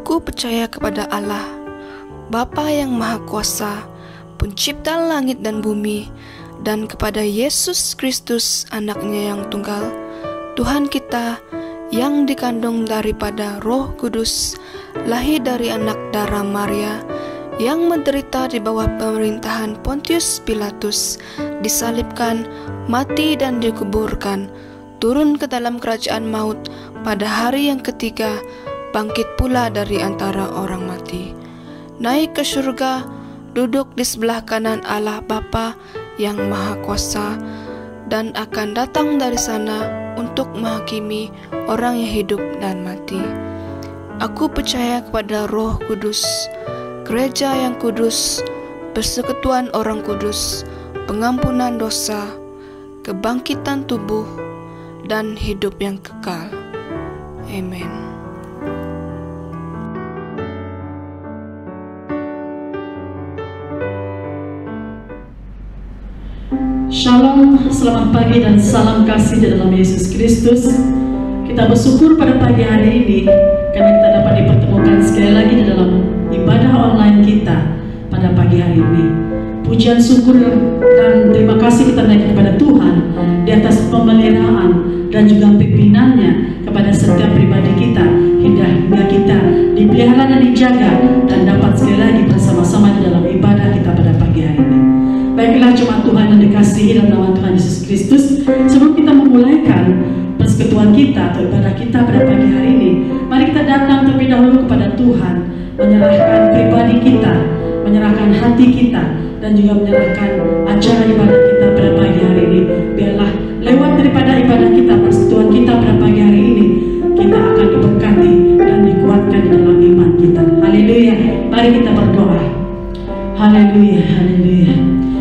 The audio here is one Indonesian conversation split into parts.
Aku percaya kepada Allah, Bapa yang Maha Kuasa, Pencipta langit dan bumi, dan kepada Yesus Kristus, Anaknya yang tunggal, Tuhan kita, yang dikandung daripada Roh Kudus, lahir dari anak darah Maria, yang menderita di bawah pemerintahan Pontius Pilatus, disalibkan, mati dan dikuburkan, turun ke dalam kerajaan maut, pada hari yang ketiga bangkit pula dari antara orang mati, naik ke surga, duduk di sebelah kanan Allah Bapa yang Maha Kuasa, dan akan datang dari sana untuk menghakimi orang yang hidup dan mati. Aku percaya kepada Roh Kudus, gereja yang kudus, persekutuan orang kudus, pengampunan dosa, kebangkitan tubuh, dan hidup yang kekal. Amin. Shalom, selamat pagi dan salam kasih di dalam Yesus Kristus. Kita bersyukur pada pagi hari ini karena kita dapat dipertemukan sekali lagi di dalam ibadah online kita pada pagi hari ini. Pujian syukur dan terima kasih kita naikkan kepada Tuhan di atas pemeliharaan dan juga pimpinannya kepada setiap pribadi kita, hingga kita dipelihara dan dijaga dan dapat sekali lagi bersama-sama di dalam ibadah kita pada pagi hari ini. Baiklah jemaat Tuhan yang dikasihi dalam nama Tuhan Yesus Kristus, sebelum kita memulaikan persekutuan kita atau ibadah kita pada pagi hari ini, mari kita datang terlebih dahulu kepada Tuhan, menyerahkan pribadi kita, menyerahkan hati kita, dan juga menyerahkan acara ibadah kita pada pagi hari ini. Biarlah lewat daripada ibadah kita, persekutuan kita pada pagi hari ini, kita akan diberkati dan dikuatkan di dalam iman kita. Haleluya. Mari kita berdoa. Haleluya, haleluya.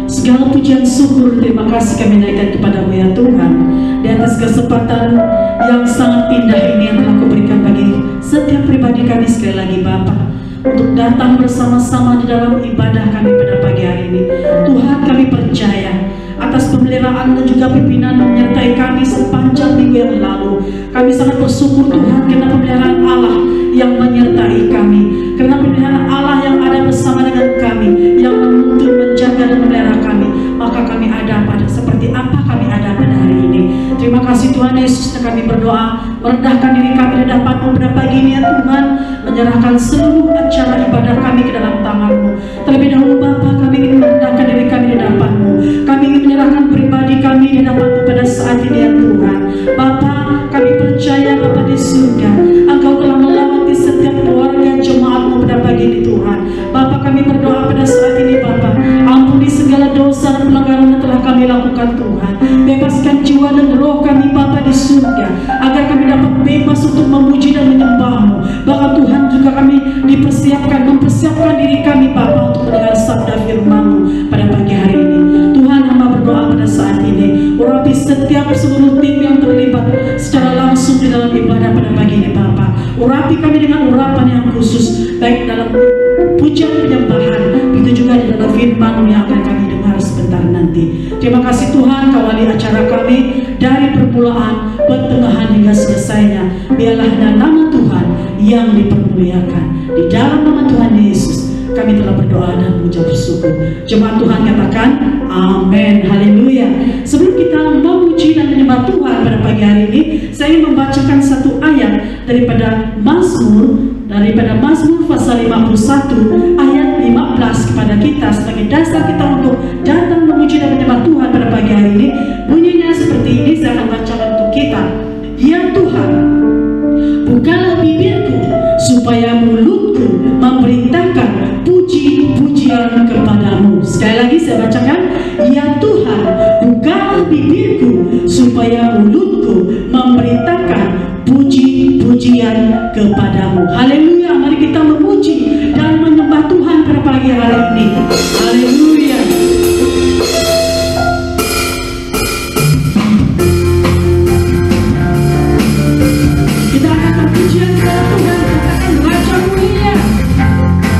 Segala pujian syukur terima kasih kami naikkan kepadamu ya Tuhan, di atas kesempatan yang sangat indah ini yang telah Kau berikan bagi setiap pribadi kami sekali lagi Bapa, untuk datang bersama-sama di dalam ibadah kami pada pagi hari ini. Tuhan, kami percaya atas pemeliharaan dan juga pimpinan menyertai kami sepanjang minggu yang lalu. Kami sangat bersyukur Tuhan karena pemeliharaan Allah yang menyertai kami, karena pemeliharaan Allah yang ada bersama dengan kami, yang menuntun, menjaga dan memelihara kami. Maka kami ada pada seperti apa kami ada pada hari ini. Terima kasih Tuhan Yesus. Kami berdoa merendahkan diri kami di hadapan-Mu pada pagi ini ya Tuhan, menyerahkan seluruh acara ibadah kami ke dalam tangan-Mu. Terlebih dahulu Bapa, kami ingin merendahkan diri kami di hadapan-Mu. Kami ingin menyerahkan pribadi kami di hadapan-Mu pada saat ini ya Tuhan. Bapa, kami percaya Bapa di surga, Engkau telah melawati setiap keluarga jemaat-Mu pada pagi ini Tuhan. Bapa, kami berdoa pada saat ini Bapa, ampuni segala dosa dan pelanggaran yang telah kami lakukan Tuhan. Bebaskan jiwa dan roh kami Bapa di surga, agar kami dapat bebas untuk memuji dan menyembah-Mu. Bahkan Tuhan juga kami mempersiapkan diri kami Bapa untuk mendengar sabda firman-Mu pada pagi hari ini. Tuhan, hamba berdoa pada saat ini, urapi setiap seluruh tim yang terlibat secara langsung di dalam ibadah pada pagi ini Bapa. Urapi kami dengan urapan yang khusus, baik dalam pujian penyembahan, begitu juga di dalam firman-Mu yang akan kami dengar sebentar nanti. Terima kasih Tuhan, kawali acara kami dari permulaan, pertengahan hingga selesainya. Biarlah nama Tuhan yang dipermuliakan. Di dalam nama Tuhan Yesus kami telah berdoa dan mengucap syukur. Jemaat Tuhan katakan amin, haleluya. Sebelum kita memuji dan menyembah Tuhan pada pagi hari ini, saya ingin membacakan satu ayat daripada Mazmur pasal 51 ayat 15 kepada kita sebagai dasar kita untuk datang memuji dan menyembah Tuhan pada pagi hari ini. Bunyinya seperti ini, saya akan bacakan untuk kita. Ya Tuhan, bukalah bibirku supaya mulutku memberitakan puji-pujian kepadamu. Sekali lagi saya bacakan. Ya Tuhan, bukalah bibirku supaya mulutku memberitakan puji-pujian kepadamu. Haleluya. Mari kita memuji dan menyembah Tuhan pada pagi hari ini. Haleluya. Kita akan berpujian kepada Tuhan, katakan Raja Mulia. Raja Mulia.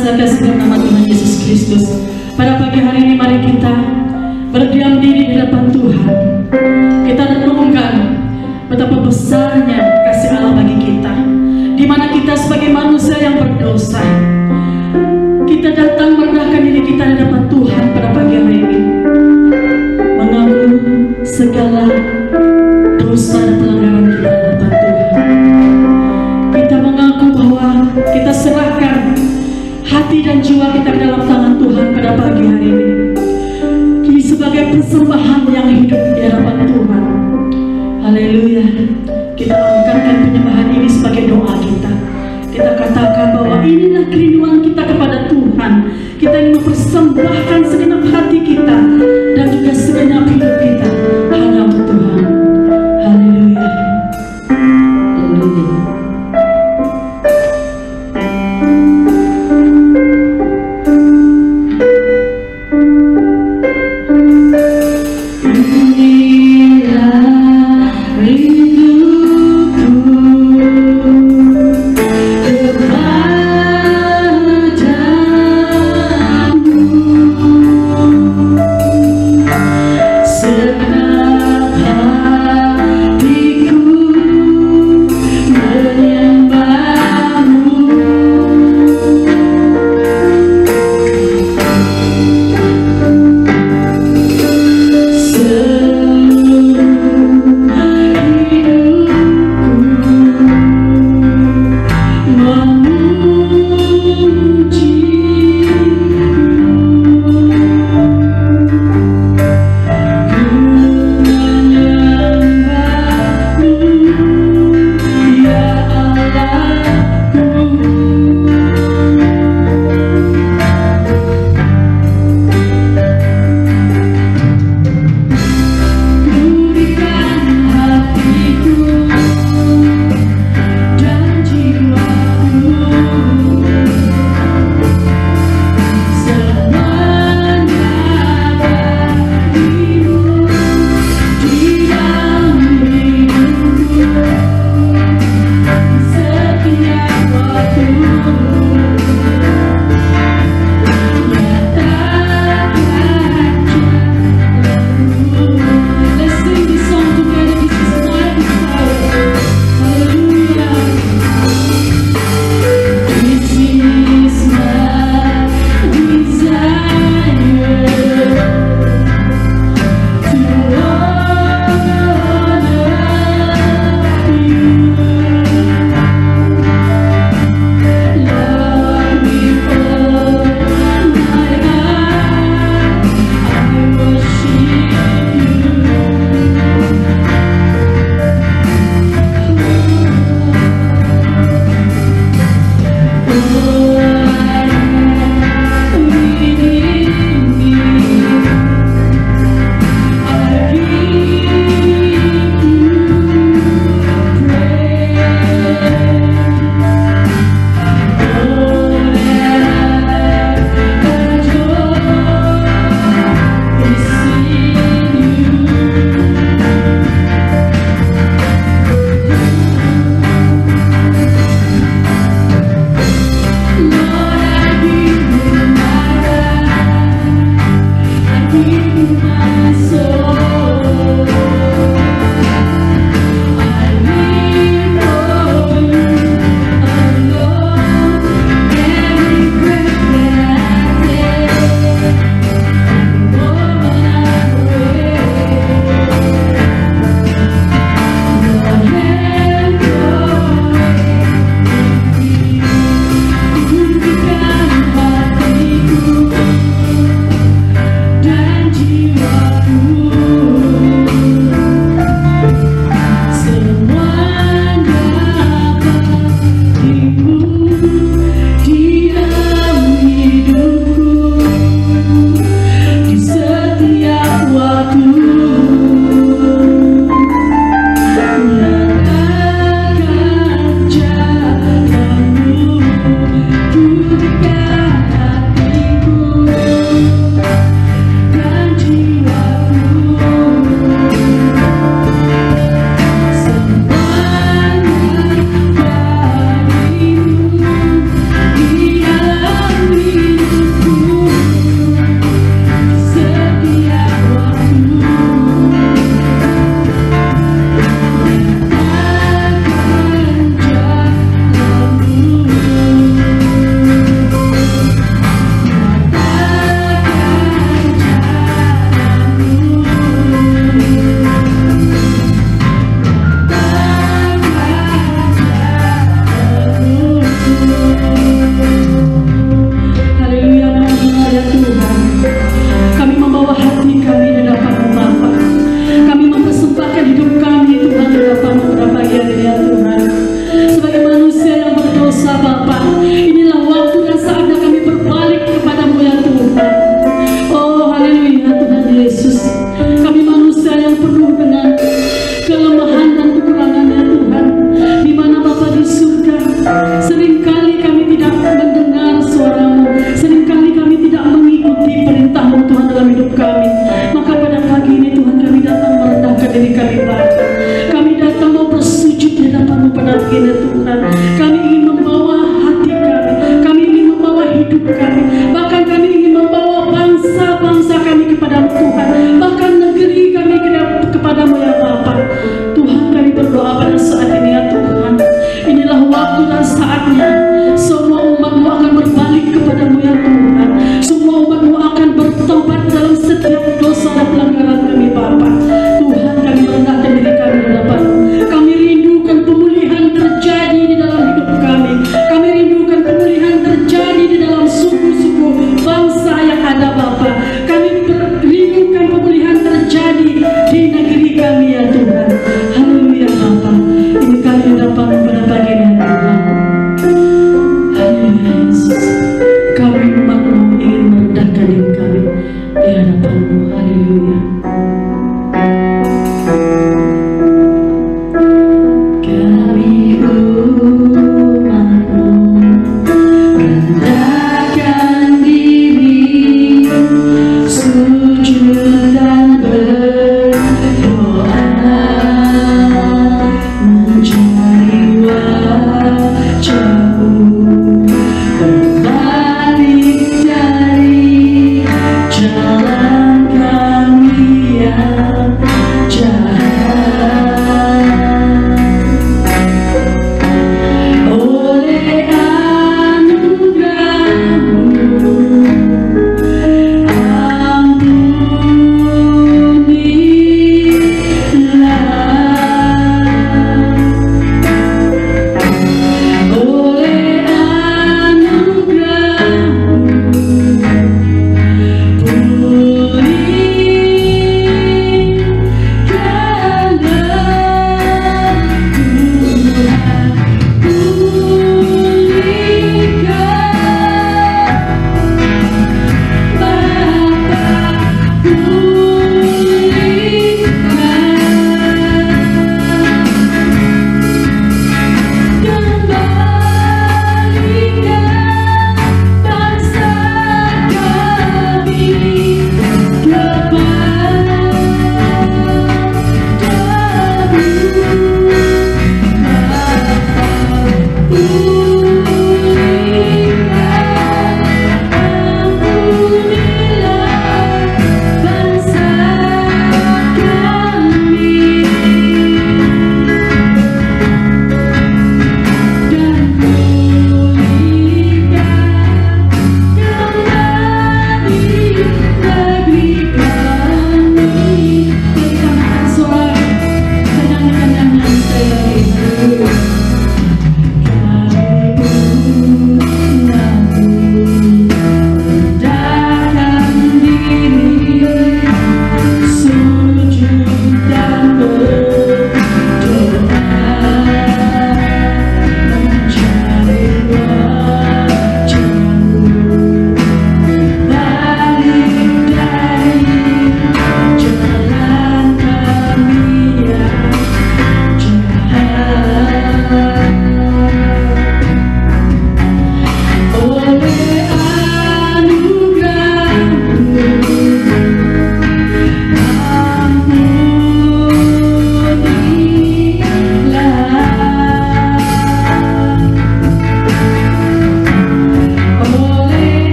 saya kasih dalam nama Tuhan Yesus Kristus. Pada pagi hari ini mari kita berdiam diri di hadapan Tuhan. Kita renungkan betapa besarnya kasih Allah bagi kita, di mana kita sebagai manusia yang berdosa, kita datang merendahkan diri kita di hadapan Tuhan pada pagi hari ini, mengaku segala dosa dan pelanggaran kita di hadapan Tuhan. Kita mengaku bahwa kita serahkan hati dan jiwa kita ke dalam tangan Tuhan pada pagi hari ini, sebagai persembahan yang hidup di hadapan Tuhan. Haleluya. Kita angkatkan penyembahan ini sebagai doa kita. Kita katakan bahwa inilah kerinduan kita kepada Tuhan. Kita ingin mempersembahkan segenap hati kita dan juga segenap hidup kita hanya untuk Tuhan. Haleluya. Haleluya.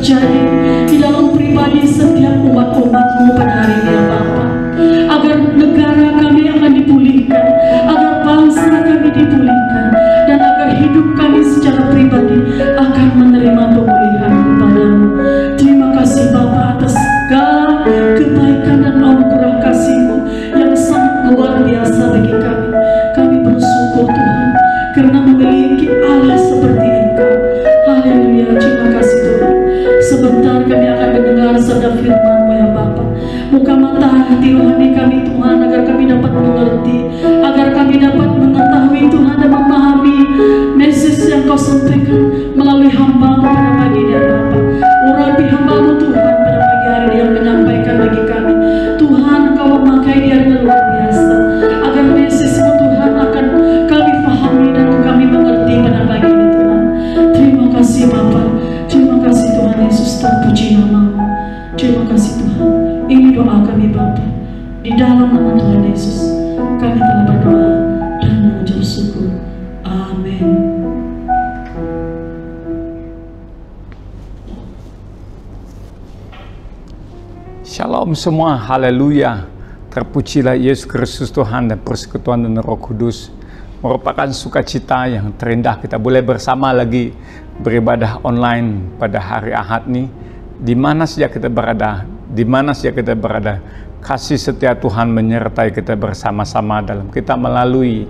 terjadi di dalam pribadi setiap umat-umat-Mu pada hari ini ya Bapa. Agar menyertai dia dengan luar biasa, agar mesej-Mu Tuhan akan kami pahami dan kami mengerti pada pagi ini Tuhan. Terima kasih Bapa, terima kasih Tuhan Yesus, terpuji nama-Mu. Terima kasih Tuhan. Ini doa kami Bapa, di dalam nama Tuhan Yesus kami telah berdoa dan mengucap syukur. Amin. Shalom semua, haleluya. Terpujilah Yesus Kristus Tuhan dan persekutuan dan Roh Kudus. Merupakan sukacita yang terindah kita boleh bersama lagi beribadah online pada hari Ahad ini. Di mana saja kita berada, di mana saja kita berada, kasih setia Tuhan menyertai kita bersama-sama dalam kita melalui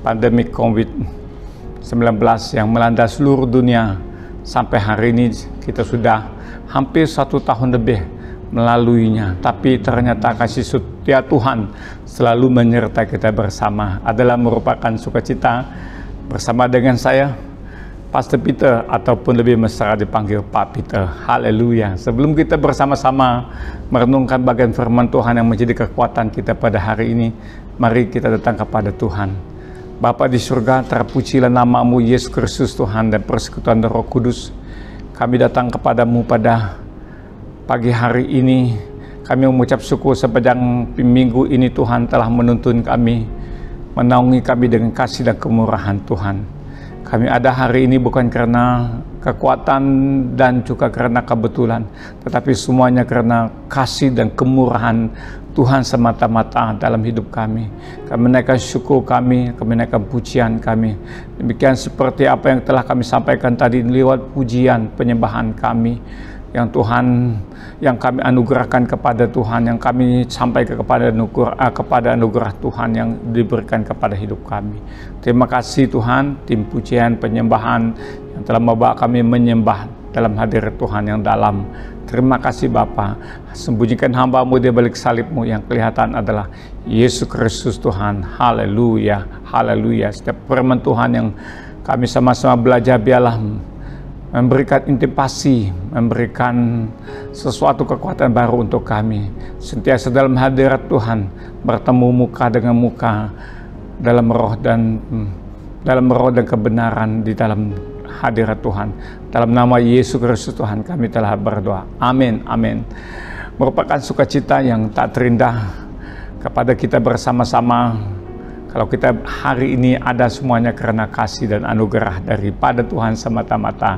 pandemi COVID-19 yang melanda seluruh dunia. Sampai hari ini kita sudah hampir 1 tahun lebih melaluinya, tapi ternyata kasih setia Tuhan selalu menyertai kita bersama. Adalah merupakan sukacita bersama dengan saya, Pastor Peter, ataupun lebih mesra dipanggil Pak Peter. Haleluya. Sebelum kita bersama-sama merenungkan bagian firman Tuhan yang menjadi kekuatan kita pada hari ini, mari kita datang kepada Tuhan. Bapa di surga, terpujilah nama-Mu Yesus Kristus Tuhan dan persekutuan Roh Kudus. Kami datang kepadamu pada pagi hari ini. Kami mengucap syukur sepanjang minggu ini Tuhan telah menuntun kami, menaungi kami dengan kasih dan kemurahan Tuhan. Kami ada hari ini bukan karena kekuatan dan juga karena kebetulan, tetapi semuanya karena kasih dan kemurahan Tuhan semata-mata dalam hidup kami. Kami menaikkan syukur kami menaikkan pujian kami. Demikian seperti apa yang telah kami sampaikan tadi lewat pujian penyembahan kami, yang Tuhan, yang kami anugerahkan kepada Tuhan, yang kami sampaikan kepada anugerah Tuhan yang diberikan kepada hidup kami. Terima kasih Tuhan, tim pujian penyembahan yang telah membawa kami menyembah dalam hadirat Tuhan yang dalam. Terima kasih Bapa. Sembunyikan hamba-Mu di balik salib-Mu, yang kelihatan adalah Yesus Kristus Tuhan. Haleluya, haleluya. Setiap firman Tuhan yang kami sama-sama belajar, biarlah memberikan intimidasi, memberikan sesuatu kekuatan baru untuk kami. Sentiasa dalam hadirat Tuhan, bertemu muka dengan muka dalam roh dan kebenaran di dalam hadirat Tuhan. Dalam nama Yesus Kristus Tuhan kami telah berdoa. Amin, amin. Merupakan sukacita yang tak terindah kepada kita bersama-sama. Kalau kita hari ini ada semuanya karena kasih dan anugerah daripada Tuhan semata-mata.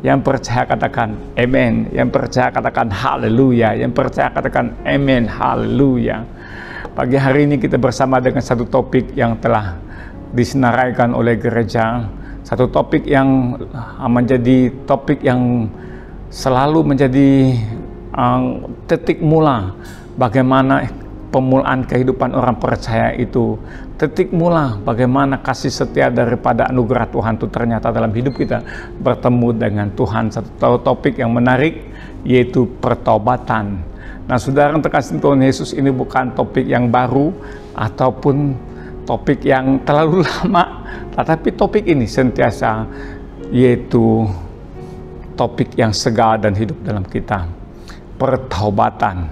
Yang percaya katakan amen, yang percaya katakan haleluya, yang percaya katakan amen, haleluya. Pagi hari ini kita bersama dengan satu topik yang telah disenaraikan oleh gereja. Satu topik yang menjadi topik yang selalu menjadi titik mula bagaimana pemulaan kehidupan orang percaya itu. Titik mula bagaimana kasih setia daripada anugerah Tuhan itu ternyata dalam hidup kita bertemu dengan Tuhan. Satu topik yang menarik yaitu pertobatan. Nah saudara yang terkasih Tuhan Yesus, ini bukan topik yang baru ataupun topik yang terlalu lama, tetapi topik ini sentiasa yaitu topik yang segar dan hidup dalam kita. Pertobatan.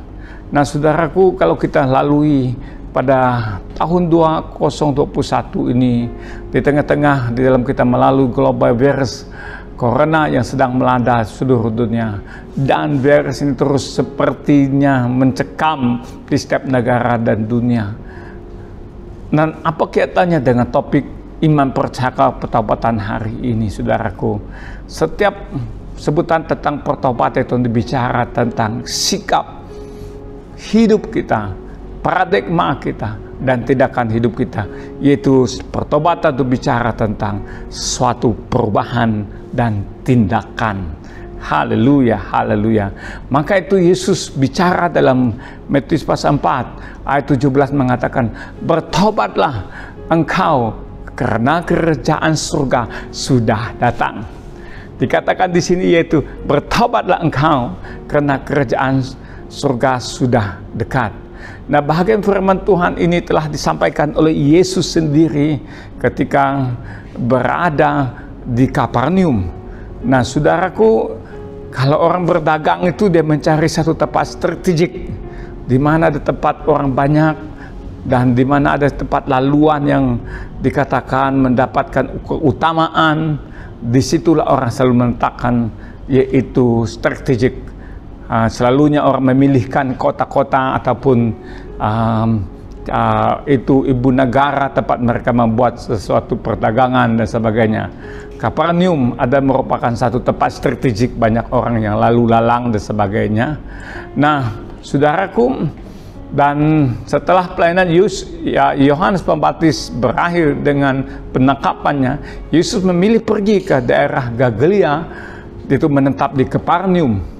Nah saudaraku, kalau kita lalui pada tahun 2021 ini, di tengah-tengah di dalam kita melalui global virus corona yang sedang melanda seluruh dunia, dan virus ini terus sepertinya mencekam di setiap negara dan dunia. Dan apa kaitannya dengan topik iman percaya pertobatan hari ini, saudaraku? Setiap sebutan tentang pertobatan itu bicara tentang sikap hidup kita, paradigma kita, dan tindakan hidup kita. Yaitu pertobatan itu bicara tentang suatu perubahan dan tindakan. Haleluya, haleluya. Maka itu Yesus bicara dalam Matius pasal 4 ayat 17 mengatakan, bertobatlah engkau karena kerajaan surga sudah datang. Dikatakan di sini yaitu bertobatlah engkau karena kerajaan surga sudah dekat. Nah, bahagian firman Tuhan ini telah disampaikan oleh Yesus sendiri ketika berada di Kapernaum. Nah, saudaraku, kalau orang berdagang itu dia mencari satu tempat strategik di mana ada tempat orang banyak, dan di mana ada tempat laluan yang dikatakan mendapatkan keutamaan, disitulah orang selalu menetapkan, yaitu strategik. Selalunya orang memilihkan kota-kota ataupun itu ibu negara tempat mereka membuat sesuatu perdagangan dan sebagainya. Kapernaum ada merupakan satu tempat strategik, banyak orang yang lalu lalang dan sebagainya. Nah, saudaraku, dan setelah pelayanan Yohanes Pembaptis berakhir dengan penangkapannya, Yesus memilih pergi ke daerah Galilea, itu menetap di Kapernaum.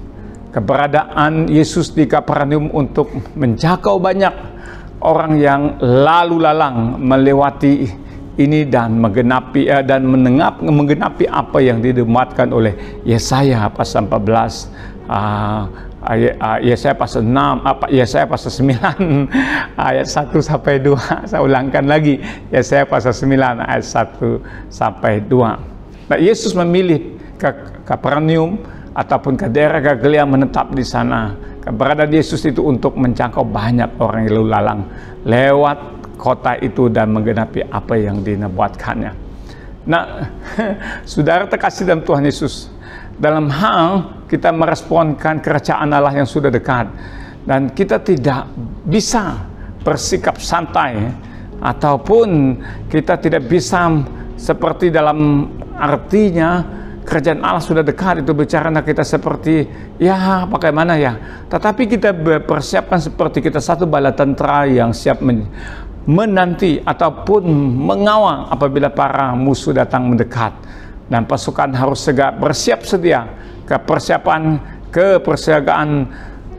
Keberadaan Yesus di Kapernaum untuk menjangkau banyak orang yang lalu lalang melewati ini dan menggenapi apa yang didemuatkan oleh Yesaya pasal 14, Yesaya pasal 6, Yesaya pasal 9 ayat 1 sampai 2. Saya ulangkan lagi, Yesaya pasal 9 ayat 1 sampai 2. Nah, Yesus memilih ke Kapernaum ataupun ke daerah Galilea, menetap di sana. Keberadaan Yesus itu untuk menjangkau banyak orang yang lalu lalang lewat kota itu dan menggenapi apa yang dinubuatkannya. Nah, saudara terkasih dalam Tuhan Yesus, dalam hal kita meresponkan kerajaan Allah yang sudah dekat, dan kita tidak bisa bersikap santai, ataupun kita tidak bisa seperti dalam artinya kerajaan Allah sudah dekat itu bicara kita seperti ya bagaimana ya, tetapi kita bersiapkan seperti kita satu bala tentara yang siap menanti ataupun mengawal apabila para musuh datang mendekat, dan pasukan harus segera bersiap sedia kepersiagaan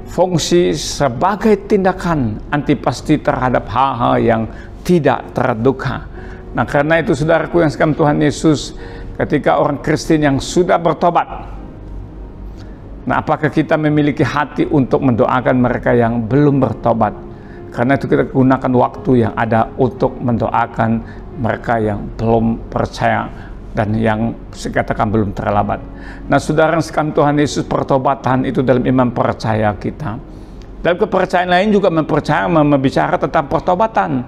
fungsi sebagai tindakan antipasti terhadap hal-hal yang tidak terduga. Nah, karena itu saudaraku yang sekalian, Tuhan Yesus ketika orang Kristen yang sudah bertobat, nah apakah kita memiliki hati untuk mendoakan mereka yang belum bertobat? Karena itu kita gunakan waktu yang ada untuk mendoakan mereka yang belum percaya dan yang dikatakan belum terlambat. Nah, saudara sekalian Tuhan Yesus, pertobatan itu dalam iman percaya kita. Dalam kepercayaan lain juga membicara tentang pertobatan.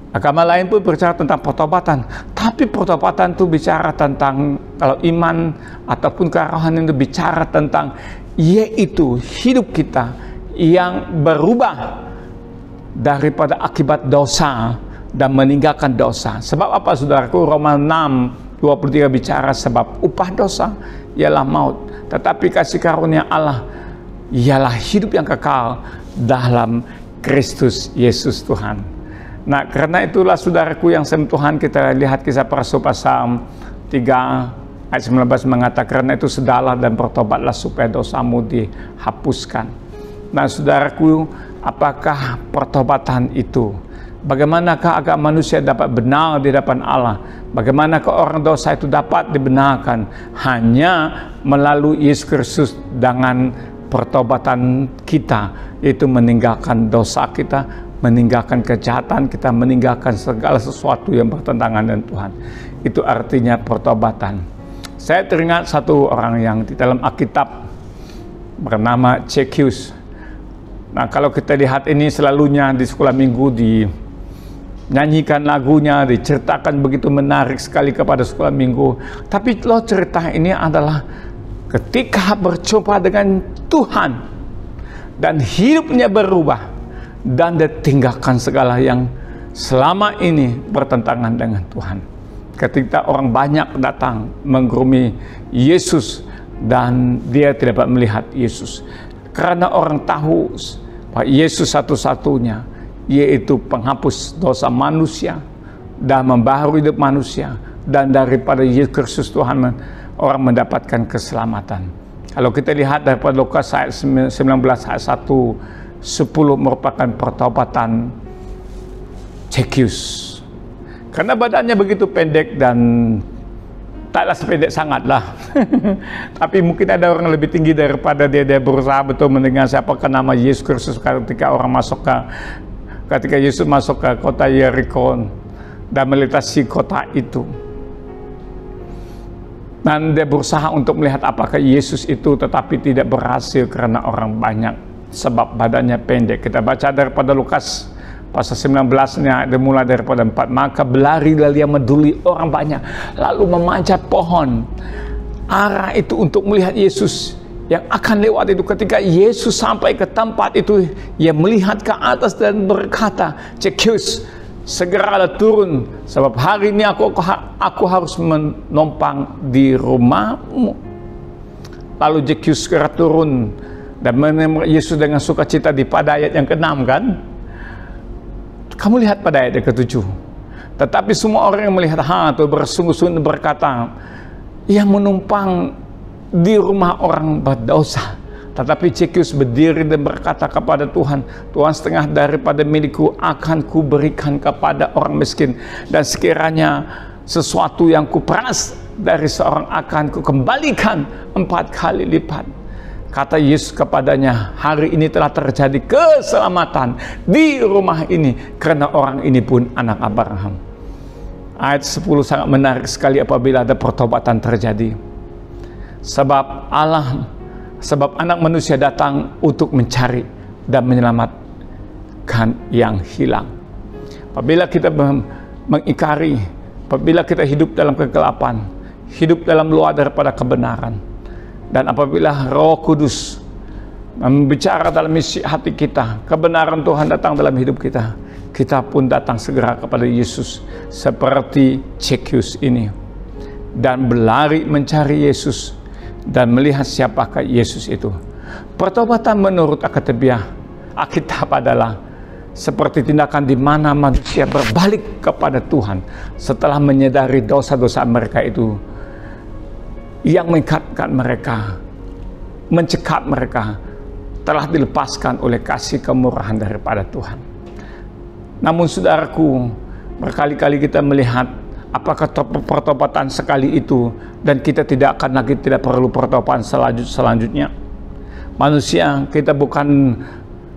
Agama lain pun berbicara tentang pertobatan, tapi pertobatan itu bicara tentang, kalau iman ataupun kerohanian itu bicara tentang yaitu hidup kita yang berubah daripada akibat dosa dan meninggalkan dosa. Sebab apa saudaraku? Roma 6:23 bicara sebab upah dosa ialah maut, tetapi kasih karunia Allah ialah hidup yang kekal dalam Kristus Yesus Tuhan. Nah, karena itulah saudaraku yang Tuhan, kita lihat kisah para rasul pasal 3 ayat 19 mengatakan, karena itu sedalah dan bertobatlah supaya dosamu dihapuskan. Nah, saudaraku, apakah pertobatan itu? Bagaimanakah agar manusia dapat benar di hadapan Allah? Bagaimanakah orang dosa itu dapat dibenarkan? Hanya melalui Yesus Kristus dengan pertobatan kita, yaitu meninggalkan dosa kita, meninggalkan kejahatan kita, meninggalkan segala sesuatu yang bertentangan dengan Tuhan. Itu artinya pertobatan. Saya teringat satu orang yang di dalam Alkitab bernama Zacchaeus. Nah, kalau kita lihat ini selalunya di sekolah minggu dinyanyikan lagunya, diceritakan begitu menarik sekali kepada sekolah minggu. Tapi loh, cerita ini adalah ketika berjumpa dengan Tuhan dan hidupnya berubah, dan ditinggalkan segala yang selama ini bertentangan dengan Tuhan. Ketika orang banyak datang menggurumi Yesus dan dia tidak dapat melihat Yesus, karena orang tahu bahwa Yesus satu-satunya, yaitu penghapus dosa manusia dan membaharui hidup manusia, dan daripada Yesus Kristus Tuhan orang mendapatkan keselamatan. Kalau kita lihat daripada Lukas ayat 19 ayat 1-10 merupakan pertobatan Zacchaeus. Karena badannya begitu pendek dan taklah sependek sangatlah. Tapi mungkin ada orang lebih tinggi daripada dia. Dia berusaha betul mendengar siapakah nama Yesus Kristus ketika Yesus masuk ke kota Yeriko dan melintasi kota itu. Dan dia berusaha untuk melihat apakah Yesus itu, tetapi tidak berhasil karena orang banyak. Sebab badannya pendek. Kita baca daripada Lukas Pasal 19-nya dimulai daripada 4. Maka berlarilah dia menduli orang banyak, lalu memanjat pohon. Arah itu untuk melihat Yesus yang akan lewat itu. Ketika Yesus sampai ke tempat itu, ia melihat ke atas dan berkata, Zekius, segeralah turun, sebab hari ini aku harus menumpang di rumahmu. Lalu Zekius segera turun dan menerima Yesus dengan sukacita. Pada ayat yang ke-6 kan, kamu lihat pada ayat yang ke-7. Tetapi semua orang yang melihat hal itu bersungguh-sungguh berkata, ia menumpang di rumah orang berdosa. Tetapi Zekius berdiri dan berkata kepada Tuhan, Tuhan, setengah daripada milikku akan kuberikan kepada orang miskin, dan sekiranya sesuatu yang kuperas dari seorang akan kukembalikan 4 kali lipat. Kata Yesus kepadanya, hari ini telah terjadi keselamatan di rumah ini, karena orang ini pun anak Abraham. Ayat 10 sangat menarik sekali apabila ada pertobatan terjadi. Sebab anak manusia datang untuk mencari dan menyelamatkan yang hilang. Apabila kita mengingkari, apabila kita hidup dalam kegelapan, hidup dalam luar daripada kebenaran, dan apabila Roh Kudus membicara dalam isi hati kita, kebenaran Tuhan datang dalam hidup kita, kita pun datang segera kepada Yesus seperti Zekius ini, dan berlari mencari Yesus dan melihat siapakah Yesus itu. Pertobatan menurut Alkitab adalah seperti tindakan di mana manusia berbalik kepada Tuhan setelah menyadari dosa-dosa mereka itu yang mengikatkan mereka, mencekap mereka, telah dilepaskan oleh kasih kemurahan daripada Tuhan. Namun saudaraku, berkali-kali kita melihat apakah pertobatan sekali itu dan kita tidak akan lagi tidak perlu pertobatan selanjutnya. Manusia, kita bukan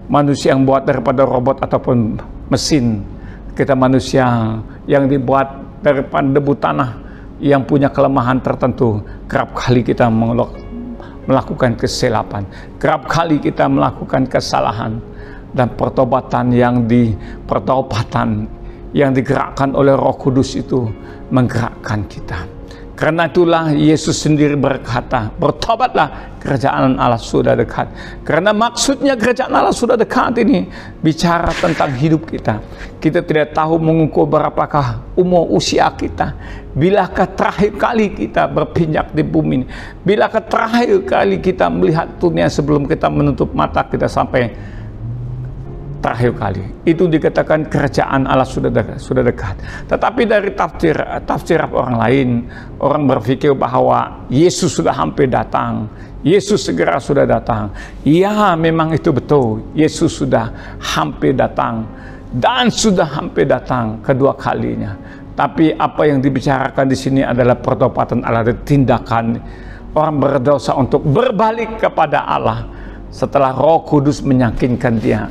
manusia yang buat daripada robot ataupun mesin. Kita manusia yang dibuat daripada debu tanah yang punya kelemahan tertentu. Kerap kali kita melakukan kesilapan, kerap kali kita melakukan kesalahan, dan pertobatan yang digerakkan oleh Roh Kudus itu menggerakkan kita. Karena itulah Yesus sendiri berkata, bertobatlah, kerajaan Allah sudah dekat. Karena maksudnya kerajaan Allah sudah dekat ini bicara tentang hidup kita. Kita tidak tahu mengukur berapakah umur usia kita. Bilakah terakhir kali kita berpijak di bumi ini? Bilakah terakhir kali kita melihat dunia sebelum kita menutup mata kita sampai terakhir kali? Itu dikatakan kerajaan Allah sudah dekat. Tetapi dari tafsir orang lain, orang berpikir bahwa Yesus sudah hampir datang, Yesus segera sudah datang. Ya, memang itu betul, Yesus sudah hampir datang dan sudah hampir datang kedua kalinya. Tapi apa yang dibicarakan di sini adalah pertobatan Allah, tindakan orang berdosa untuk berbalik kepada Allah setelah Roh Kudus meyakinkan dia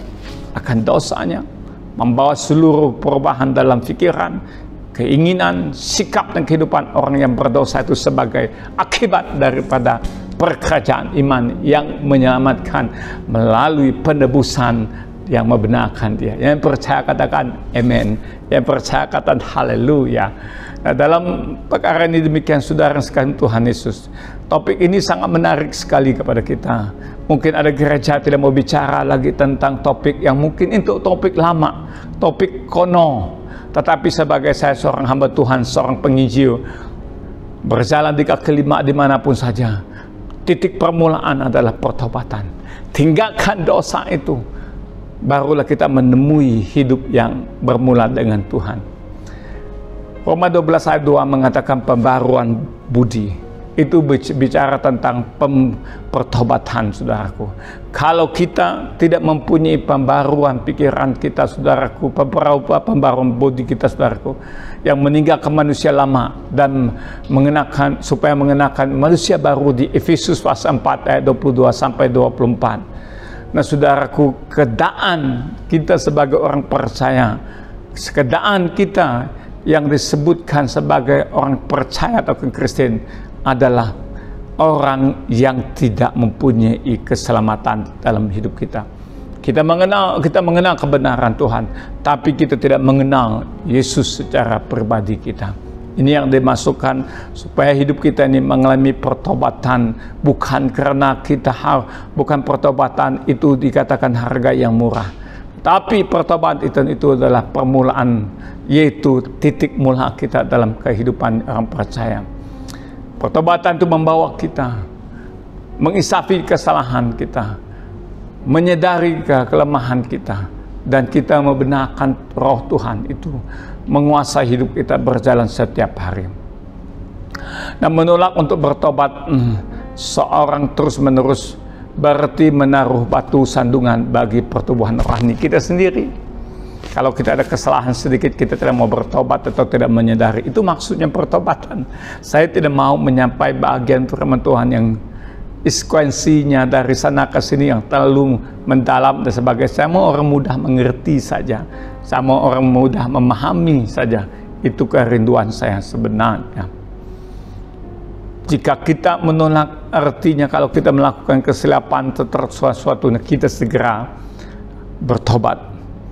akan dosanya, membawa seluruh perubahan dalam pikiran, keinginan, sikap dan kehidupan orang yang berdosa itu sebagai akibat daripada pekerjaan iman yang menyelamatkan melalui penebusan yang membenarkan dia. Yang percaya katakan amen, yang percaya katakan haleluya. Nah, dalam perkara ini demikian saudara sekalian Tuhan Yesus, topik ini sangat menarik sekali kepada kita. Mungkin ada gereja tidak mau bicara lagi tentang topik yang mungkin itu topik lama, topik kono. Tetapi sebagai saya seorang hamba Tuhan, seorang penginjil, berjalan di kaki lima dimanapun saja, titik permulaan adalah pertobatan. Tinggalkan dosa itu, barulah kita menemui hidup yang bermula dengan Tuhan. Roma 12 ayat 2 mengatakan pembaruan budi. Itu bicara tentang pertobatan, saudaraku. Kalau kita tidak mempunyai pembaruan pikiran kita, saudaraku, pembaruan budi kita, saudaraku, yang meninggalkan manusia lama dan supaya mengenakan manusia baru di Efesus pasal 4 ayat 22 sampai 24. Nah, saudaraku, keadaan kita sebagai orang percaya, keadaan kita yang disebutkan sebagai orang percaya atau Kristen adalah orang yang tidak mempunyai keselamatan dalam hidup kita. Kita mengenal kebenaran Tuhan, tapi kita tidak mengenal Yesus secara pribadi kita. Ini yang dimasukkan supaya hidup kita ini mengalami pertobatan, bukan karena bukan pertobatan itu dikatakan harga yang murah, tapi pertobatan itu adalah permulaan, yaitu titik mula kita dalam kehidupan orang percaya. Pertobatan itu membawa kita mengisafi kesalahan kita, menyadari kelemahan kita, dan kita membenarkan roh Tuhan itu menguasai hidup kita berjalan setiap hari. Dan menolak untuk bertobat seorang terus-menerus berarti menaruh batu sandungan bagi pertumbuhan rohani kita sendiri. Kalau kita ada kesalahan sedikit, kita tidak mau bertobat atau tidak menyadari, itu maksudnya pertobatan. Saya tidak mau menyampai bagian firman Tuhan yang iskuensinya dari sana ke sini yang terlalu mendalam dan sebagainya. Saya mau orang mudah mengerti saja, saya mau orang mudah memahami saja. Itu kerinduan saya sebenarnya. Jika kita menolak, artinya kalau kita melakukan kesilapan terhadap sesuatu, kita segera bertobat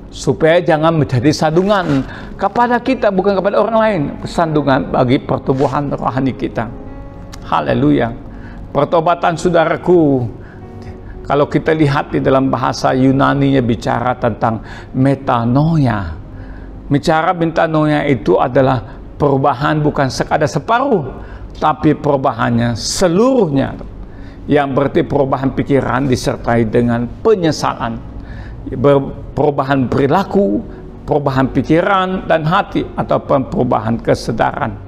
supaya jangan menjadi sandungan kepada kita, bukan kepada orang lain, sandungan bagi pertumbuhan rohani kita. Haleluya. Pertobatan, saudaraku, kalau kita lihat di dalam bahasa Yunani-nya bicara tentang metanoia. Bicara metanoia itu adalah perubahan bukan sekadar separuh, tapi perubahannya seluruhnya. Yang berarti perubahan pikiran disertai dengan penyesalan. Perubahan perilaku, perubahan pikiran dan hati, ataupun perubahan kesadaran.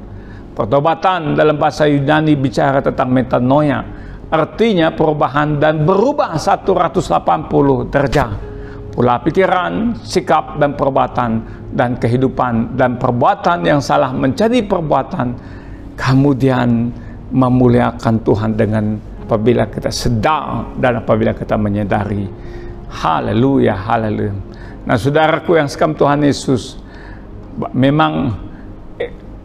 Pertobatan dalam bahasa Yunani bicara tentang metanoia, artinya perubahan dan berubah 180 derajat. Pola pikiran, sikap dan perbuatan, dan kehidupan dan perbuatan yang salah menjadi perbuatan, kemudian memuliakan Tuhan dengan apabila kita sedang dan apabila kita menyadari. Haleluya, haleluya. Nah, saudaraku yang sekam Tuhan Yesus, memang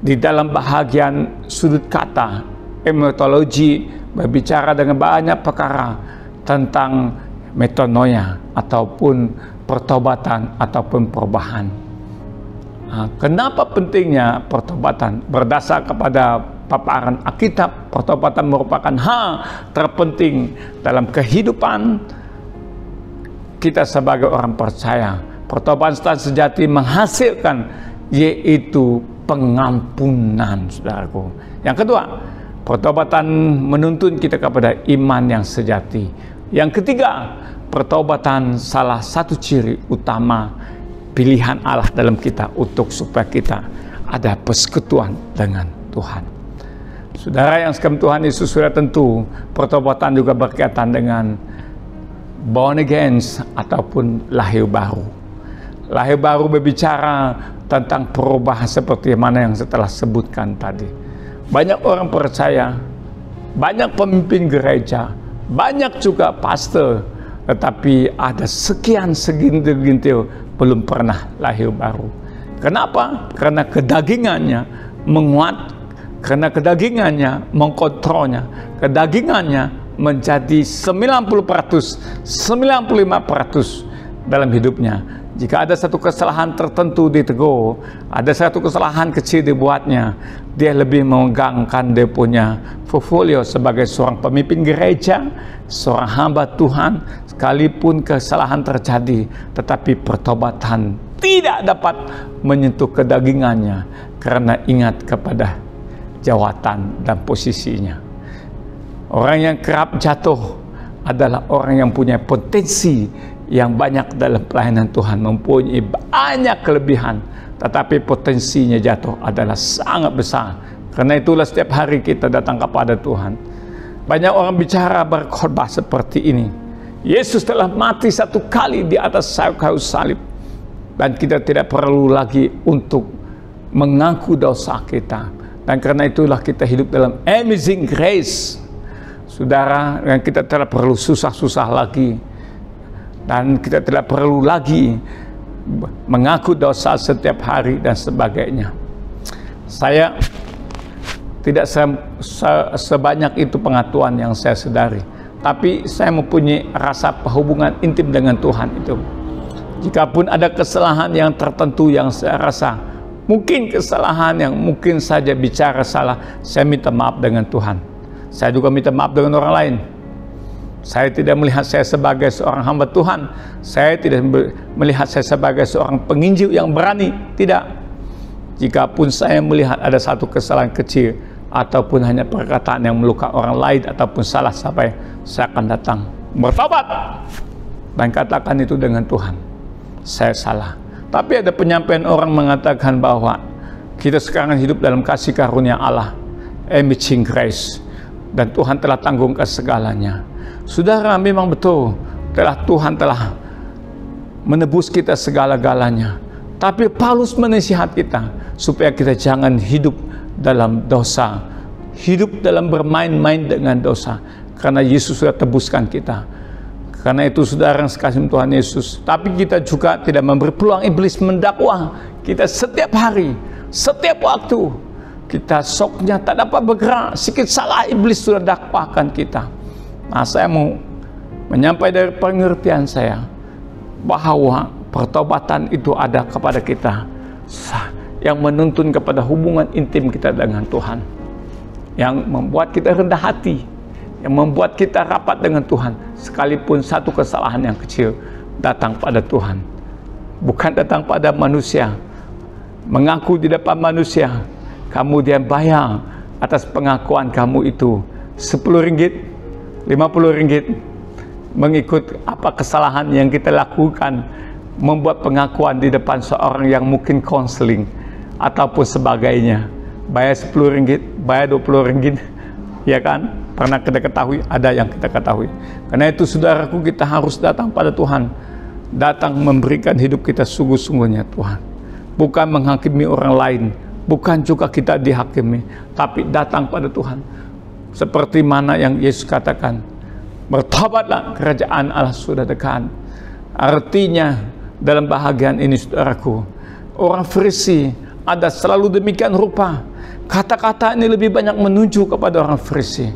di dalam bahagian sudut kata etimologi berbicara dengan banyak perkara tentang metanoia ataupun pertobatan ataupun perubahan. Kenapa pentingnya pertobatan? Berdasar kepada paparan Alkitab, pertobatan merupakan hal terpenting dalam kehidupan kita sebagai orang percaya. Pertobatan sejati menghasilkan yaitu pengampunan, saudaraku. Yang kedua, pertobatan menuntun kita kepada iman yang sejati. Yang ketiga, pertobatan salah satu ciri utama pilihan Allah dalam kita untuk supaya kita ada persekutuan dengan Tuhan. Saudara yang sekalian Tuhan Yesus, sudah tentu pertobatan juga berkaitan dengan born again ataupun lahir baru. Lahir baru berbicara tentang perubahan seperti mana yang setelah sebutkan tadi. Banyak orang percaya, banyak pemimpin gereja, banyak juga pastor, tetapi ada sekian segintir-gintir belum pernah lahir baru. Kenapa? Karena kedagingannya menguat, karena kedagingannya mengkontrolnya, kedagingannya menjadi 90%, 95% dalam hidupnya. Jika ada satu kesalahan tertentu ditegur, ada satu kesalahan kecil dibuatnya, dia lebih memegangkan dia punya portfolio sebagai seorang pemimpin gereja, seorang hamba Tuhan. Sekalipun kesalahan terjadi, tetapi pertobatan tidak dapat menyentuh kedagingannya karena ingat kepada jawatan dan posisinya. Orang yang kerap jatuh adalah orang yang punya potensi yang banyak dalam pelayanan Tuhan, mempunyai banyak kelebihan, tetapi potensinya jatuh adalah sangat besar. Karena itulah setiap hari kita datang kepada Tuhan. Banyak orang bicara berkhotbah seperti ini. Yesus telah mati satu kali di atas kayu salib, dan kita tidak perlu lagi untuk mengaku dosa kita. Dan karena itulah kita hidup dalam amazing grace, saudara, yang kita tidak perlu susah-susah lagi. Dan kita tidak perlu lagi mengaku dosa setiap hari dan sebagainya. Saya tidak sebanyak itu pengetahuan yang saya sadari. tapi saya mempunyai rasa hubungan intim dengan Tuhan itu. Jikapun ada kesalahan yang tertentu yang saya rasa mungkin kesalahan yang mungkin saja bicara salah, saya minta maaf dengan Tuhan. Saya juga minta maaf dengan orang lain. Saya tidak melihat saya sebagai seorang hamba Tuhan. Saya tidak melihat saya sebagai seorang penginjil yang berani. Tidak. Jikapun saya melihat ada satu kesalahan kecil ataupun hanya perkataan yang melukai orang lain ataupun salah sampai, saya akan datang bertobat dan katakan itu dengan Tuhan, saya salah. Tapi ada penyampaian orang mengatakan bahwa kita sekarang hidup dalam kasih karunia Allah, amazing grace, dan Tuhan telah tanggungkan segalanya. Saudara, memang betul Tuhan telah menebus kita segala-galanya. Tapi Paulus menasihat kita supaya kita jangan hidup dalam dosa, hidup dalam bermain-main dengan dosa, karena Yesus sudah tebuskan kita. Karena itu saudara yang sekasih Tuhan Yesus, tapi kita juga tidak memberi peluang iblis mendakwa kita setiap hari, setiap waktu. Kita soknya tak dapat bergerak, sedikit salah iblis sudah dakwakan kita. Nah, saya mau menyampaikan dari pengertian saya bahwa pertobatan itu ada kepada kita, yang menuntun kepada hubungan intim kita dengan Tuhan, yang membuat kita rendah hati, yang membuat kita rapat dengan Tuhan, sekalipun satu kesalahan yang kecil datang pada Tuhan, bukan datang pada manusia. Mengaku di depan manusia, kemudian bayar atas pengakuan kamu itu 10 ringgit, 50 ringgit, mengikut apa kesalahan yang kita lakukan, membuat pengakuan di depan seorang yang mungkin konseling ataupun sebagainya, bayar 10 ringgit, bayar 20 ringgit, ya kan? Pernah kita ketahui, ada yang kita ketahui. Karena itu saudaraku, kita harus datang pada Tuhan, datang memberikan hidup kita sungguh-sungguhnya Tuhan, bukan menghakimi orang lain, bukan juga kita dihakimi, tapi datang pada Tuhan. Seperti mana yang Yesus katakan, bertobatlah, kerajaan Allah sudah dekat. Artinya dalam bahagian ini saudaraku, orang Farisi ada selalu demikian rupa. Kata-kata ini lebih banyak menuju kepada orang Farisi,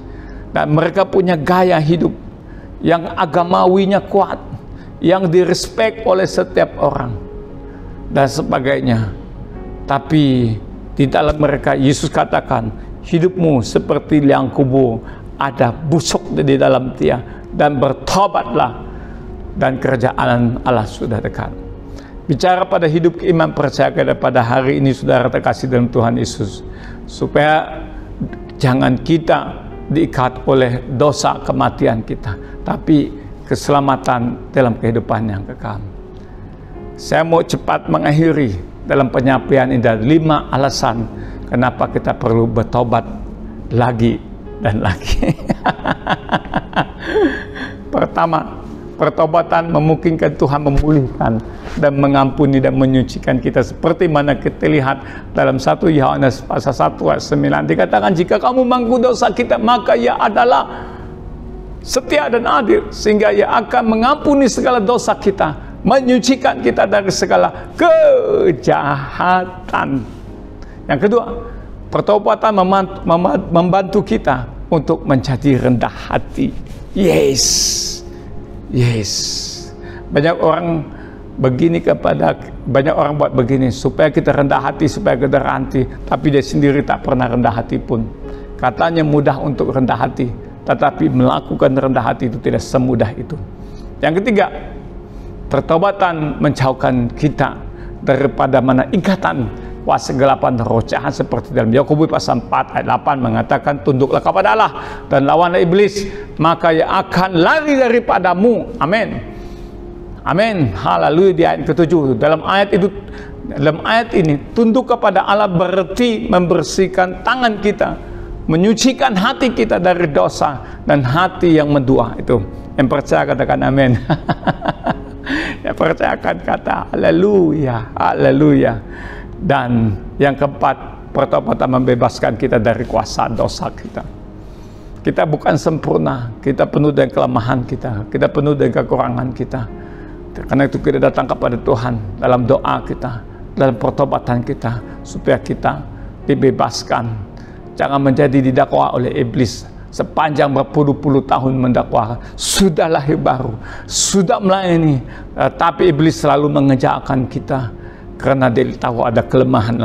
dan mereka punya gaya hidup yang agamawinya kuat, yang direspek oleh setiap orang dan sebagainya. Tapi di dalam mereka Yesus katakan, hidupmu seperti liang kubur, ada busuk di dalam dia, dan bertobatlah, dan kerajaan Allah sudah dekat. Bicara pada hidup iman percaya kepada hari ini saudara terkasih dalam Tuhan Yesus, supaya jangan kita diikat oleh dosa kematian kita, tapi keselamatan dalam kehidupan yang kekal. Saya mau cepat mengakhiri dalam penyampaian ini, 5 alasan kenapa kita perlu bertobat lagi dan lagi. Pertama, pertobatan memungkinkan Tuhan memulihkan dan mengampuni dan menyucikan kita, seperti mana kita lihat dalam 1 Yohanes pasal 1 ayat 9 dikatakan, jika kamu mengaku dosa kita, maka Ia adalah setia dan adil, sehingga Ia akan mengampuni segala dosa kita, menyucikan kita dari segala kejahatan. Yang kedua, pertobatan membantu kita untuk menjadi rendah hati. Yes. Banyak orang buat begini supaya kita rendah hati, supaya kita rendah hati, tapi dia sendiri tak pernah rendah hati pun. Katanya mudah untuk rendah hati, tetapi melakukan rendah hati itu tidak semudah itu. Yang ketiga, pertobatan menjauhkan kita daripada mana ikatan kuasa kegelapan roh jahat, seperti dalam Yakobus pasal 4 ayat 8 mengatakan, tunduklah kepada Allah dan lawanlah iblis, maka ia akan lari daripadamu. Amin. Amin. Haleluya. Di ayat ke-7, dalam ayat ini tunduk kepada Allah berarti membersihkan tangan kita, menyucikan hati kita dari dosa dan hati yang mendua. Itu yang percaya katakan amin. Yang percaya akan kata haleluya, haleluya. Dan yang keempat, pertobatan membebaskan kita dari kuasa dosa kita. Kita bukan sempurna, kita penuh dengan kelemahan kita penuh dengan kekurangan kita. Karena itu kita datang kepada Tuhan dalam doa kita, dalam pertobatan kita, supaya kita dibebaskan. Jangan menjadi didakwa oleh iblis sepanjang berpuluh-puluh tahun mendakwah, sudah lahir baru, sudah melayani, tapi iblis selalu mengejarkan kita karena dia tahu ada kelemahan.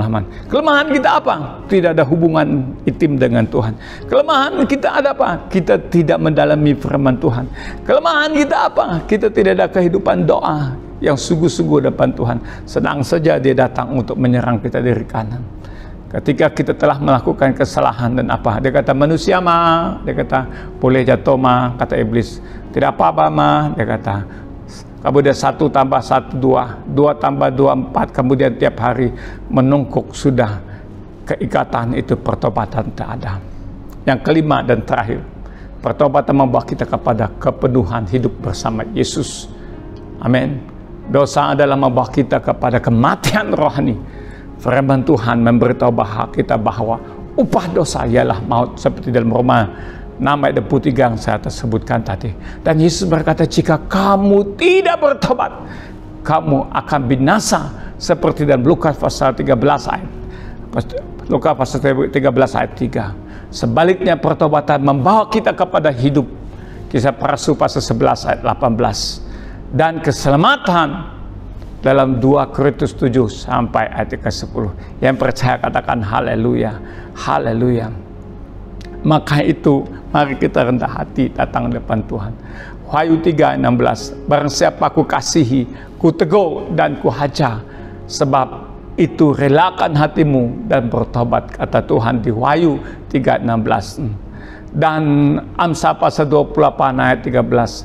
Kelemahan kita apa? Tidak ada hubungan intim dengan Tuhan. Kelemahan kita ada apa? Kita tidak mendalami firman Tuhan. Kelemahan kita apa? Kita tidak ada kehidupan doa yang sungguh-sungguh depan Tuhan. Senang saja dia datang untuk menyerang kita dari kanan. Ketika kita telah melakukan kesalahan dan apa? Dia kata, manusia mah, dia kata, boleh jatuh mah, kata iblis. Tidak apa-apa mah, dia kata. Kemudian 1 tambah 1 2, 2 tambah 2 4. Kemudian tiap hari menungkuk sudah keikatan itu, pertobatan tak ada. Yang kelima dan terakhir, pertobatan membawa kita kepada kepenuhan hidup bersama Yesus. Amin. Dosa adalah membawa kita kepada kematian rohani. Firman Tuhan memberitahu kita bahwa upah dosa ialah maut, seperti dalam Roma 6 ayat 23 yang saya tersebutkan tadi. Dan Yesus berkata, jika kamu tidak bertobat, kamu akan binasa, seperti dalam Lukas pasal 13 ayat Lukas pasal 13 ayat 3. Sebaliknya pertobatan membawa kita kepada hidup. Kisah para Rasul pasal 11 ayat 18. Dan keselamatan dalam 2 Korintus 7 sampai ayat ke-10. Yang percaya katakan haleluya, haleluya. Maka itu mari kita rendah hati datang depan Tuhan. Wahyu 3:16, barang siapa ku kasihi, ku tegur dan ku hajar, sebab itu relakan hatimu dan bertobat, kata Tuhan di Wahyu 3:16. Dan Amsal pasal 28 ayat 13,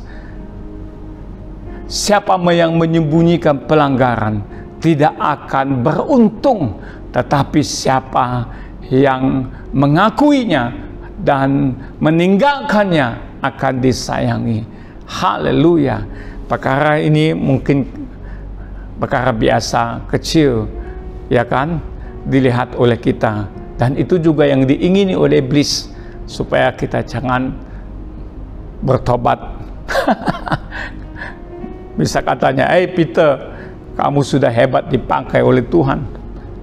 siapa yang menyembunyikan pelanggaran tidak akan beruntung, tetapi siapa yang mengakuinya dan meninggalkannya akan disayangi. Haleluya. Perkara ini mungkin perkara biasa, kecil, ya kan, dilihat oleh kita, dan itu juga yang diingini oleh iblis, supaya kita jangan bertobat. Bisa katanya, Peter, kamu sudah hebat dipakai oleh Tuhan,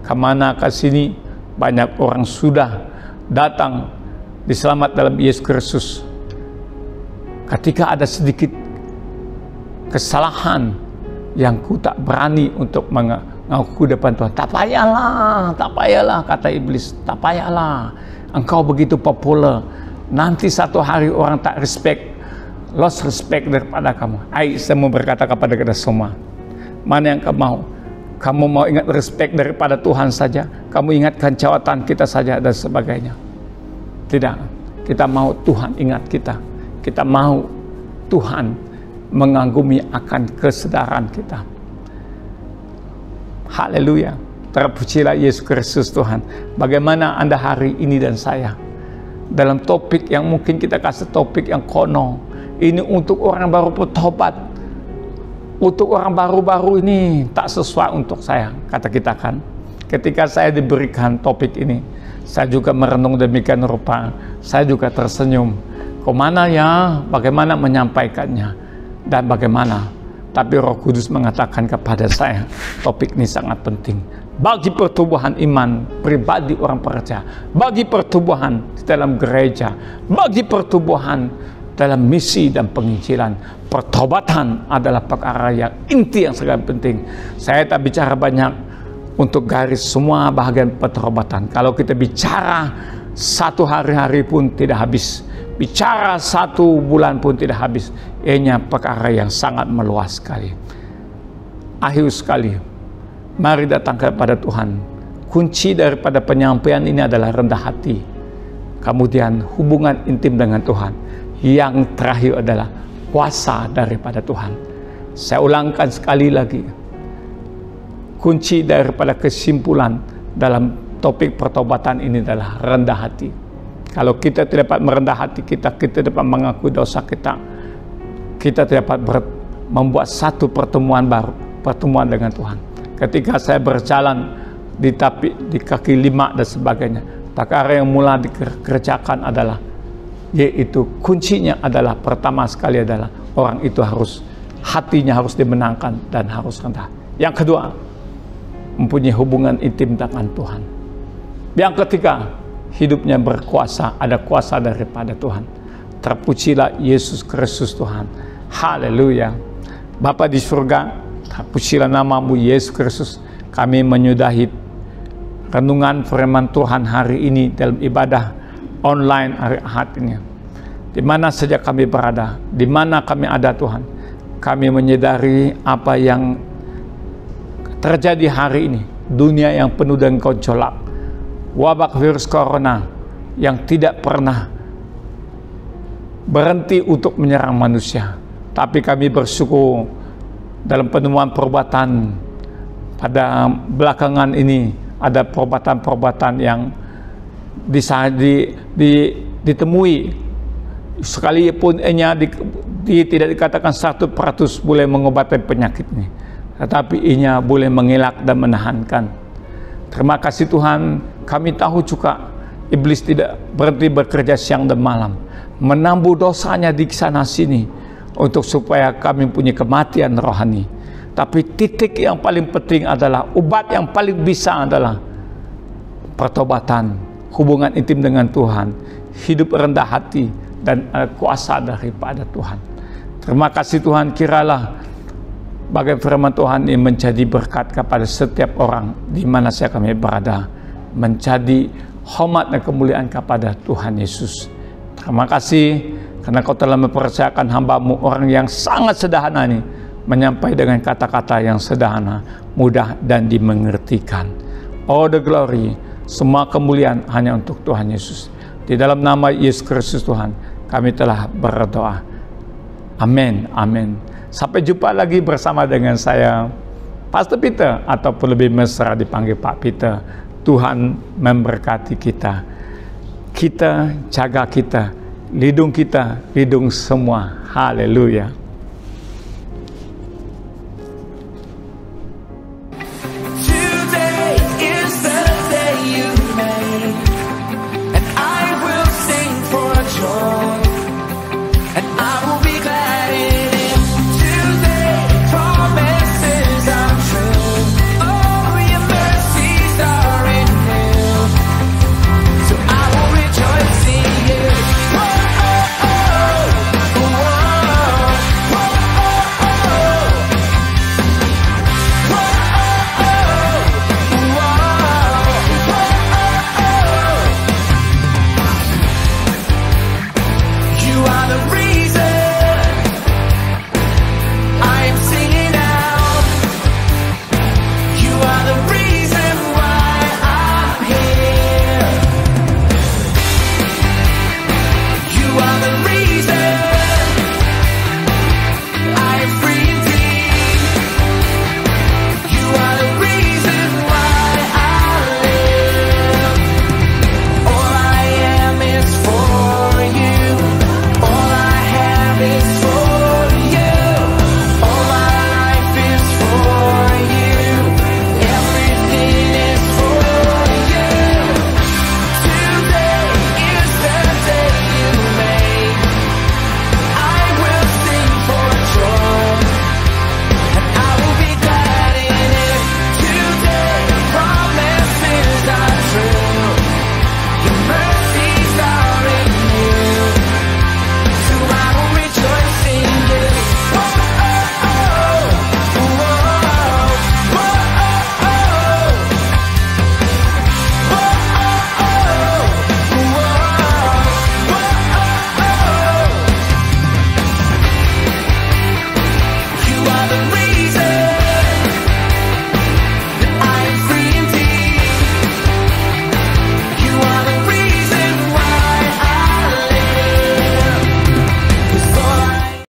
kemana ke sini banyak orang sudah datang diselamat dalam Yesus Kristus. Ketika ada sedikit kesalahan yang ku tak berani untuk mengaku depan Tuhan, tak payahlah, kata iblis, tak payahlah, engkau begitu populer, nanti satu hari orang tak lost respect daripada kamu. Saya mau berkata kepada kita semua, mana yang kamu mau? Kamu mau ingat respect daripada Tuhan saja? Kamu ingatkan jawatan kita saja dan sebagainya? Tidak, kita mau Tuhan ingat kita. Kita mau Tuhan mengagumi akan kesedaran kita. Haleluya. Terpujilah Yesus Kristus Tuhan. Bagaimana Anda hari ini dan saya? Dalam topik yang mungkin kita kasih topik yang kono. Ini untuk orang baru bertobat. Untuk orang baru-baru ini tak sesuai untuk saya, kata kita kan. Ketika saya diberikan topik ini, saya juga merenung demikian rupa. Saya juga tersenyum. Kemana ya? Bagaimana menyampaikannya? Dan bagaimana? Tapi Roh Kudus mengatakan kepada saya, topik ini sangat penting. Bagi pertumbuhan iman pribadi orang percaya. Bagi pertumbuhan di dalam gereja. Bagi pertumbuhan dalam misi dan penginjilan. Pertobatan adalah perkara yang inti yang sangat penting. Saya tak bicara banyak untuk garis semua bahagian pertobatan. Kalau kita bicara satu hari-hari pun tidak habis, bicara 1 bulan pun tidak habis. Ini perkara yang sangat meluas sekali. Akhir sekali, mari datang kepada Tuhan. Kunci daripada penyampaian ini adalah rendah hati, kemudian hubungan intim dengan Tuhan. Yang terakhir adalah kuasa daripada Tuhan. Saya ulangkan sekali lagi, kunci daripada kesimpulan dalam topik pertobatan ini adalah rendah hati. Kalau kita tidak dapat merendah hati kita dapat mengakui dosa kita tidak dapat membuat satu pertemuan baru, pertemuan dengan Tuhan. Ketika saya berjalan di kaki 5 dan sebagainya, perkara yang mulai dikerjakan adalah, yaitu kuncinya adalah, pertama sekali adalah orang itu hatinya harus dimenangkan dan harus rendah. Yang kedua, mempunyai hubungan intim dengan Tuhan. Yang ketiga, hidupnya berkuasa, ada kuasa daripada Tuhan. Terpujilah Yesus Kristus Tuhan. Haleluya. Bapa di surga, terpujilah namamu Yesus Kristus. Kami menyudahi renungan firman Tuhan hari ini dalam ibadah online hari Ahad ini. Di mana saja kami berada, di mana kami ada Tuhan, kami menyadari apa yang terjadi hari ini. Dunia yang penuh dengan gejolak, wabak virus corona yang tidak pernah berhenti untuk menyerang manusia. Tapi kami bersyukur dalam penemuan perbuatan pada belakangan ini, ada perbuatan-perbuatan yang ditemui, sekalipun tidak dikatakan 100% boleh mengobati penyakit ini, tetapi inya boleh mengelak dan menahankan. Terima kasih Tuhan. Kami tahu juga iblis tidak berhenti bekerja siang dan malam, menambah dosanya di sana sini untuk supaya kami punya kematian rohani. Tapi titik yang paling penting adalah, obat yang paling bisa adalah pertobatan, hubungan intim dengan Tuhan, hidup rendah hati, dan kuasa daripada Tuhan. Terima kasih Tuhan. Kiralah bagai firman Tuhan ini menjadi berkat kepada setiap orang di mana saja kami berada, menjadi hormat dan kemuliaan kepada Tuhan Yesus. Terima kasih karena Kau telah mempercayakan hamba-Mu, orang yang sangat sederhana ini, menyampaikan dengan kata-kata yang sederhana, mudah dan dimengertikan. All the glory, semua kemuliaan hanya untuk Tuhan Yesus. Di dalam nama Yesus Kristus Tuhan, kami telah berdoa. Amin, amin. Sampai jumpa lagi bersama dengan saya, Pastor Peter, ataupun lebih mesra dipanggil Pak Peter. Tuhan memberkati kita. Kita jaga kita, lindung semua. Haleluya.